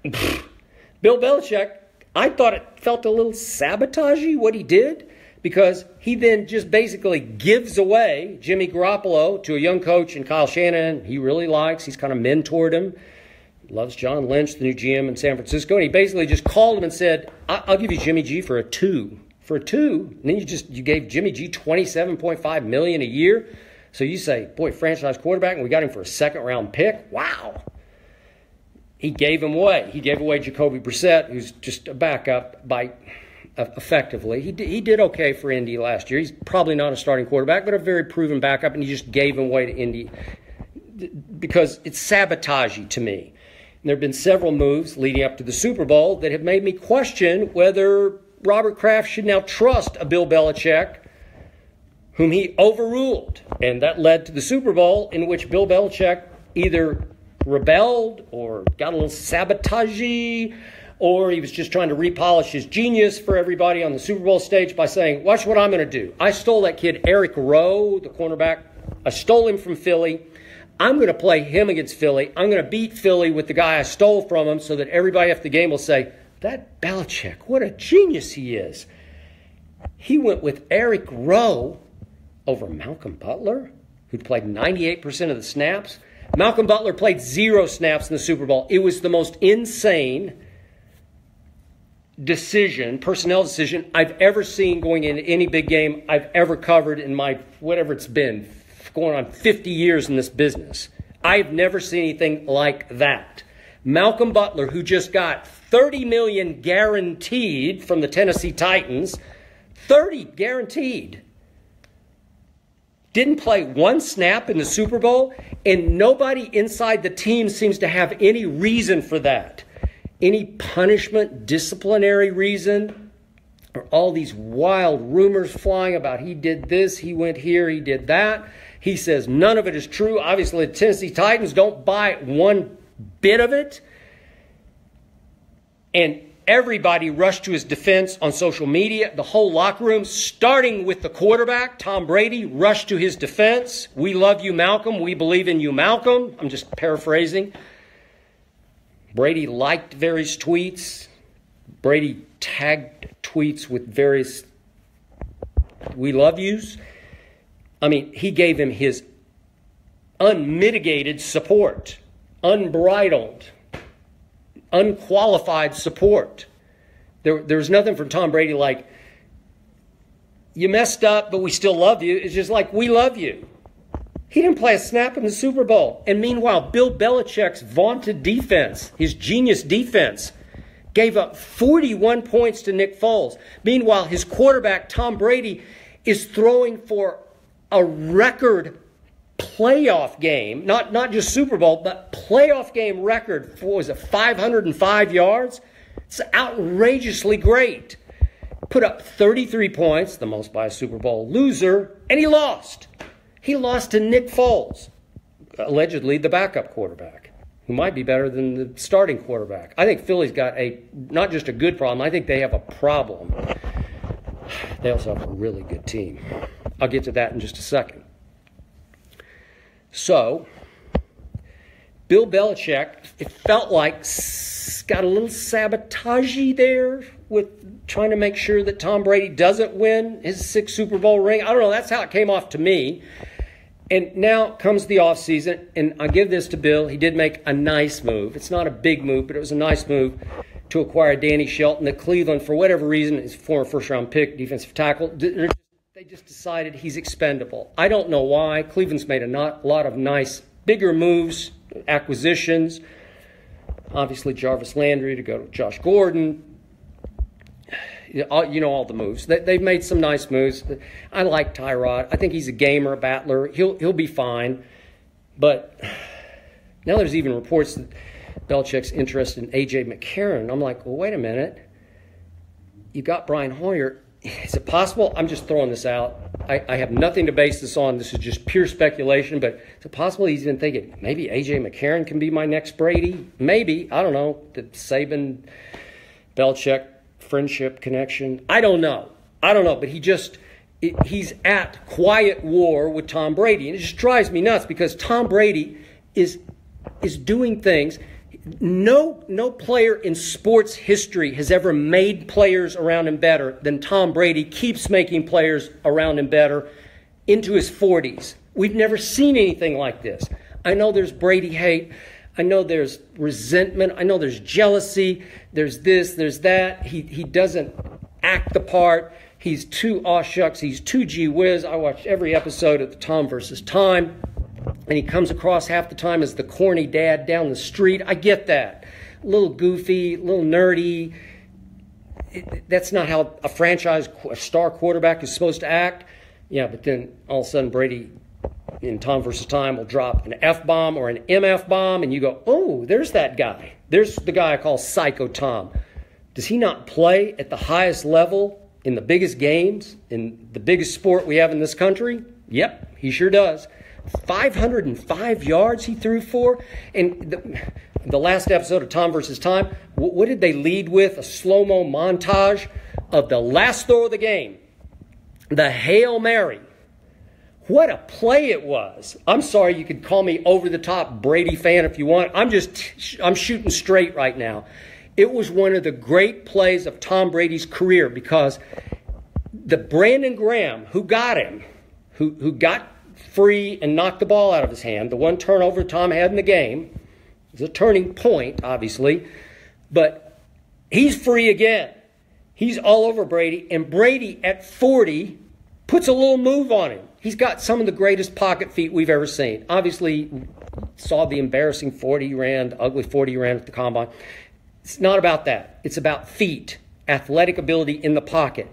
Bill Belichick, I thought it felt a little sabotagey what he did, because he then just basically gives away Jimmy Garoppolo to a young coach in Kyle Shanahan he really likes. He's kind of mentored him. Loves John Lynch, the new GM in San Francisco. And he basically just called him and said, I'll give you Jimmy G for a 2. For a 2. And then you gave Jimmy G $27.5 million a year. So you say, boy, franchise quarterback, and we got him for a second-round pick? Wow. He gave him away. He gave away Jacoby Brissett, who's just a backup effectively. He did okay for Indy last year. He's probably not a starting quarterback, but a very proven backup, and he just gave him away to Indy because it's sabotagey to me. And there have been several moves leading up to the Super Bowl that have made me question whether Robert Kraft should now trust a Bill Belichick whom he overruled. And that led to the Super Bowl in which Bill Belichick either rebelled or got a little sabotagey or he was just trying to repolish his genius for everybody on the Super Bowl stage by saying, watch what I'm going to do. I stole that kid Eric Rowe, the cornerback. I stole him from Philly. I'm going to play him against Philly. I'm going to beat Philly with the guy I stole from him so that everybody after the game will say, that Belichick, what a genius he is. He went with Eric Rowe over Malcolm Butler, who played 98% of the snaps. Malcolm Butler played 0 snaps in the Super Bowl. It was the most insane personnel decision I've ever seen going into any big game I've ever covered in my, whatever it's been, going on 50 years in this business. I've never seen anything like that. Malcolm Butler, who just got $30 million guaranteed from the Tennessee Titans, 30 guaranteed, didn't play 1 snap in the Super Bowl, and nobody inside the team seems to have any reason for that. Any punishment, disciplinary reason, or all these wild rumors flying about he did this, he went here, he did that. He says none of it is true. Obviously, the Tennessee Titans don't buy one bit of it. And everybody rushed to his defense on social media. The whole locker room, starting with the quarterback, Tom Brady, rushed to his defense. We love you, Malcolm. We believe in you, Malcolm. I'm just paraphrasing. Brady liked various tweets. Brady tagged tweets with various we love yous. I mean, he gave him his unmitigated support, unbridled, unqualified support. There was nothing from Tom Brady like, you messed up, but we still love you. It's just like, we love you. He didn't play a snap in the Super Bowl. And meanwhile, Bill Belichick's vaunted defense, his genius defense, gave up 41 points to Nick Foles. Meanwhile, his quarterback, Tom Brady, is throwing for a record playoff game, not just Super Bowl, but playoff game record for, was it 505 yards? It's outrageously great. Put up 33 points, the most by a Super Bowl loser, and he lost. He lost to Nick Foles, allegedly the backup quarterback, who might be better than the starting quarterback. I think Philly's got not just a good problem, I think they have a problem. They also have a really good team. I'll get to that in just a second. So, Bill Belichick, it felt like, got a little sabotagey there with trying to make sure that Tom Brady doesn't win his 6th Super Bowl ring. I don't know, that's how it came off to me. And now comes the offseason, and I give this to Bill. He did make a nice move. It's not a big move, but it was a nice move to acquire Danny Shelton at Cleveland. For whatever reason, his former first-round pick, defensive tackle, they just decided he's expendable. I don't know why. Cleveland's made a lot of nice, bigger moves, acquisitions. Obviously, Jarvis Landry to go to Josh Gordon. You know all the moves. They've made some nice moves. I like Tyrod. I think he's a gamer, a battler. He'll be fine. But now there's even reports that Belichick's interested in A.J. McCarron. I'm like, well, wait a minute. You got Brian Hoyer. Is it possible? I'm just throwing this out. I have nothing to base this on. This is just pure speculation. But is it possible he's even thinking, maybe A.J. McCarron can be my next Brady? Maybe. I don't know. The Saban-Belichick friendship connection. I don't know. But he's at quiet war with Tom Brady. And it just drives me nuts because Tom Brady is doing things. No player in sports history has ever made players around him better than Tom Brady keeps making players around him better into his 40s. We've never seen anything like this. I know there's Brady hate. I know there's resentment. I know there's jealousy. There's this, there's that. He doesn't act the part. He's too aw shucks. He's too gee whiz. I watched every episode of the Tom versus Time. And he comes across half the time as the corny dad down the street. I get that. A little goofy, a little nerdy. That's not how a star quarterback is supposed to act. Yeah, but then all of a sudden Brady in Tom versus Time will drop an F-bomb or an MF bomb, and you go, oh, there's that guy. There's the guy I call Psycho Tom. Does he not play at the highest level in the biggest games, in the biggest sport we have in this country? Yep, he sure does. 505 yards he threw for. And the last episode of Tom versus Time, what did they lead with? A slow-mo montage of the last throw of the game. The Hail Mary. What a play it was. I'm sorry, you could call me over-the-top Brady fan if you want. I'm shooting straight right now. It was one of the great plays of Tom Brady's career because the Brandon Graham, who got him, who got free and knocked the ball out of his hand, the one turnover Tom had in the game, it was a turning point, obviously, but he's free again. He's all over Brady, and Brady at 40 puts a little move on him. He's got some of the greatest pocket feet we've ever seen. Obviously, saw the embarrassing 40 he ran, the ugly 40 he ran at the combine. It's not about that. It's about feet, athletic ability in the pocket.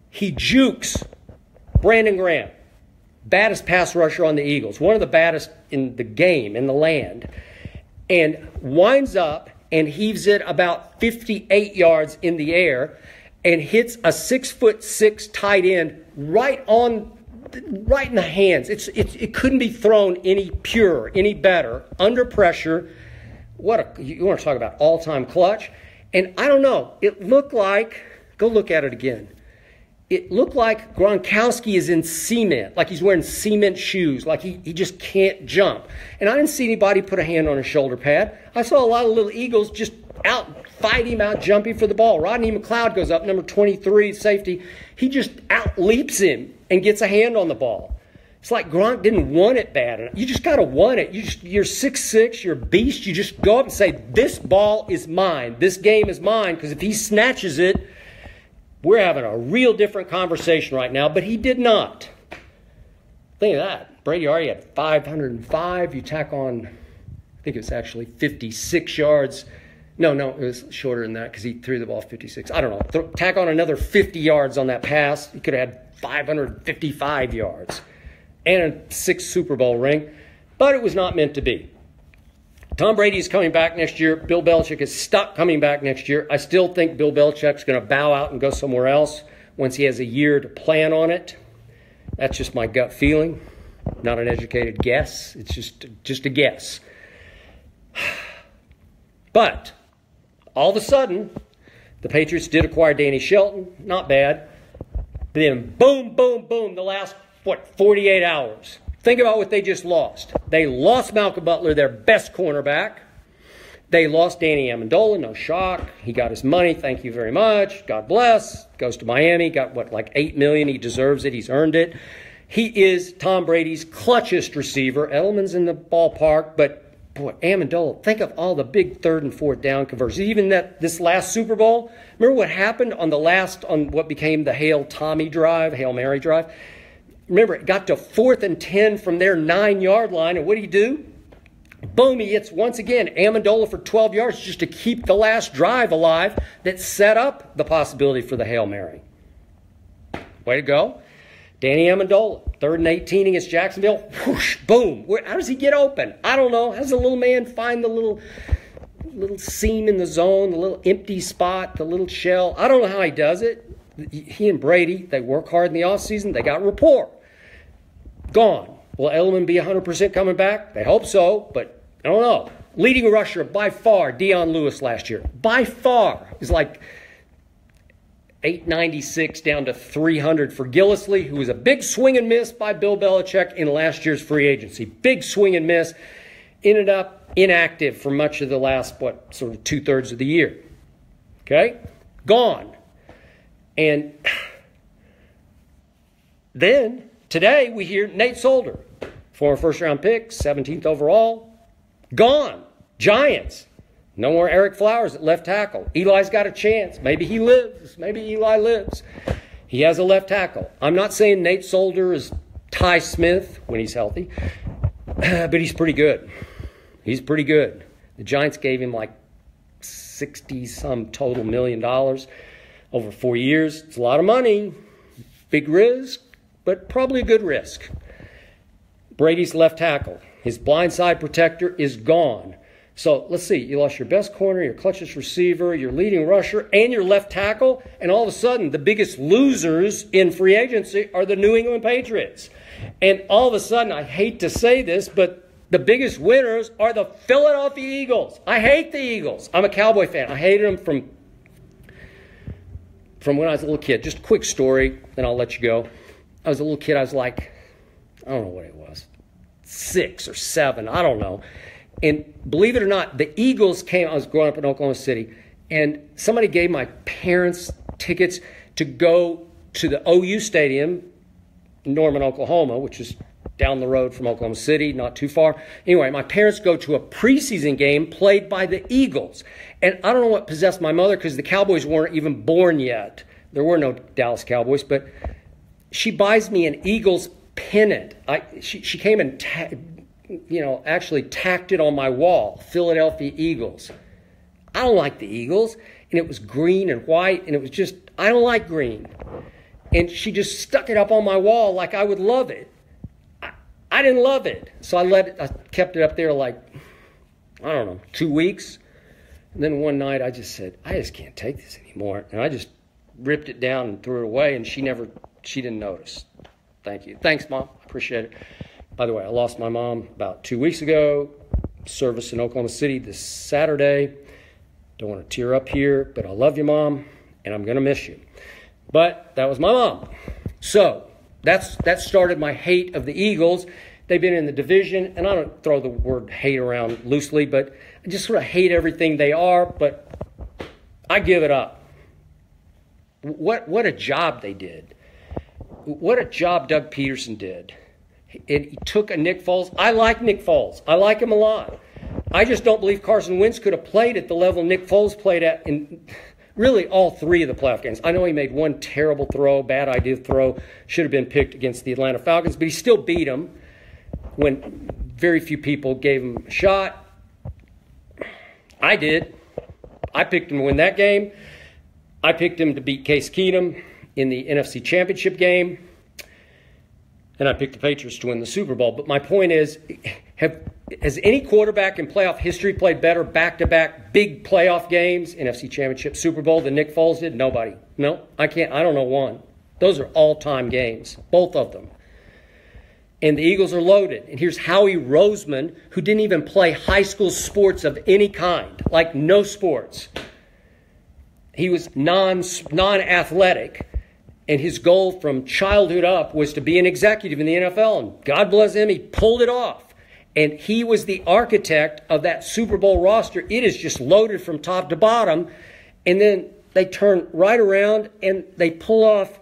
He jukes Brandon Graham, baddest pass rusher on the Eagles, one of the baddest in the game, in the land, and winds up and heaves it about 58 yards in the air and hits a 6'6" tight end right in the hands. It couldn't be thrown any purer, any better, under pressure. You want to talk about all-time clutch? And I don't know, it looked like, go look at it again. It looked like Gronkowski is in cement, like he's wearing cement shoes, like he just can't jump. And I didn't see anybody put a hand on his shoulder pad. I saw a lot of little Eagles just fight him out jumping for the ball. Rodney McLeod goes up, number 23, safety. He just out-leaps him and gets a hand on the ball. It's like Gronk didn't want it bad enough. You just got to want it. You're 6'6", you're a beast. You just go up and say, this ball is mine. This game is mine, because if he snatches it, we're having a real different conversation right now, but he did not. Think of that. Brady already had 505. You tack on, I think it was actually 56 yards. No, it was shorter than that because he threw the ball 56. I don't know. Tack on another 50 yards on that pass. He could have had 555 yards and a 6th Super Bowl ring, but it was not meant to be. Tom Brady is coming back next year. Bill Belichick is stuck coming back next year. I still think Bill Belichick's going to bow out and go somewhere else once he has a year to plan on it. That's just my gut feeling, not an educated guess. It's just a guess. But all of a sudden, the Patriots did acquire Danny Shelton. Not bad. Then boom, boom, boom, the last, 48 hours. Think about what they just lost. They lost Malcolm Butler, their best cornerback. They lost Danny Amendola, no shock. He got his money, thank you very much. God bless. Goes to Miami, got like $8 million. He deserves it, he's earned it. He is Tom Brady's clutchest receiver. Edelman's in the ballpark, but boy, Amendola, think of all the big 3rd and 4th down conversions. Even this last Super Bowl, remember what happened on what became the Hail Mary drive? Remember, it got to 4th and 10 from their 9-yard line, and what did he do? Boom, he hits once again Amendola for 12 yards just to keep the last drive alive that set up the possibility for the Hail Mary. Way to go. Danny Amendola, 3rd and 18 against Jacksonville. Whoosh, boom. How does he get open? I don't know. How does the little man find the little seam in the zone, the little empty spot, the little shell? I don't know how he does it. He and Brady, they work hard in the offseason. They got rapport. Gone. Will Edelman be 100% coming back? They hope so, but I don't know. Leading rusher by far, Dion Lewis last year. By far. Is like 896 down to 300 for Gillislee, who was a big swing and miss by Bill Belichick in last year's free agency. Big swing and miss. Ended up inactive for much of the last, sort of 2/3 of the year. Okay? Gone. And then today we hear Nate Solder, former first-round pick, 17th overall, gone. Giants. No more Eric Flowers at left tackle. Eli's got a chance. Maybe he lives. Maybe Eli lives. He has a left tackle. I'm not saying Nate Solder is Ty Smith when he's healthy, but he's pretty good. He's pretty good. The Giants gave him like 60-some total $1 million over 4 years. It's a lot of money. Big risk, but probably a good risk. Brady's left tackle. His blindside protector is gone. So let's see. You lost your best corner, your clutchest receiver, your leading rusher, and your left tackle. And all of a sudden, the biggest losers in free agency are the New England Patriots. And all of a sudden, I hate to say this, but The biggest winners are the Philadelphia Eagles. I hate the Eagles. I'm a Cowboy fan. I hated them from when I was a little kid. Just a quick story, then I'll let you go. I was a little kid. I was like, I don't know what it was, 6 or 7. I don't know. And believe it or not, the Eagles came. I was growing up in Oklahoma City, and somebody gave my parents tickets to go to the OU Stadium in Norman, Oklahoma, which is down the road from Oklahoma City, not too far. Anyway, my parents go to a preseason game played by the Eagles. And I don't know what possessed my mother, because the Cowboys weren't even born yet. There were no Dallas Cowboys, but she buys me an Eagles pennant. She came and actually tacked it on my wall, Philadelphia Eagles. I don't like the Eagles. And it was green and white, and it was just, I don't like green. And she just stuck it up on my wall like I would love it. I didn't love it. So I kept it up there like, I don't know, 2 weeks. And then one night I just said, I just can't take this anymore. And I just ripped it down and threw it away, and she didn't notice. Thank you. Thanks, Mom. I appreciate it. By the way, I lost my mom about 2 weeks ago. Service in Oklahoma City this Saturday. Don't want to tear up here, but I love you, Mom, and I'm going to miss you. But that was my mom. So that started my hate of the Eagles. They've been in the division, and I don't throw the word hate around loosely, but I just sort of hate everything they are, but I give it up. What a job they did. What a job Doug Peterson did. And he took a Nick Foles. I like Nick Foles. I like him a lot. I just don't believe Carson Wentz could have played at the level Nick Foles played at in really all 3 of the playoff games. I know he made one terrible throw, bad idea throw, should have been picked against the Atlanta Falcons, but he still beat them when very few people gave him a shot. I did. I picked him to win that game. I picked him to beat Case Keenum in the NFC Championship game. And I picked the Patriots to win the Super Bowl. But my point is, has any quarterback in playoff history played better back-to-back big playoff games, NFC Championship, Super Bowl, than Nick Foles did? Nobody. No, I can't. I don't know one. Those are all-time games, both of them. And the Eagles are loaded. And here's Howie Roseman, who didn't even play high school sports of any kind, like no sports. He was non-athletic. And his goal from childhood up was to be an executive in the NFL. And God bless him, he pulled it off. And he was the architect of that Super Bowl roster. It is just loaded from top to bottom. And then they turn right around and they pull off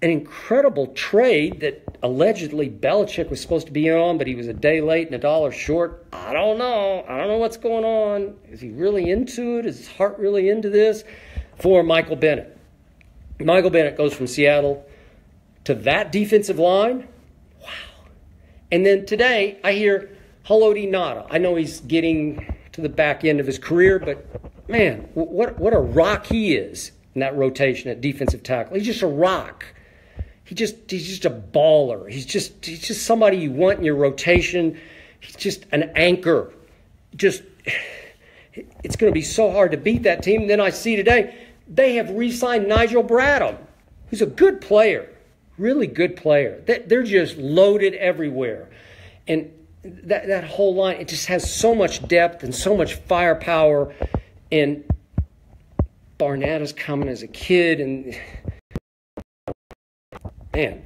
an incredible trade that allegedly Belichick was supposed to be in on, but he was a day late and $1 short. I don't know. I don't know what's going on. Is he really into it? Is his heart really into this? For Michael Bennett. Michael Bennett goes from Seattle to that defensive line. Wow. And then today I hear Haloti Ngata. I know he's getting to the back end of his career, but man, what a rock he is in that rotation at defensive tackle. He's just a rock. He's just a baller. He's just somebody you want in your rotation. He's just an anchor. It's going to be so hard to beat that team. And then I see today, they have re-signed Nigel Bradham, who's a good player, really good player. They're just loaded everywhere. And that whole line, it just has so much depth and so much firepower. And Barnett is coming as a kid. And man,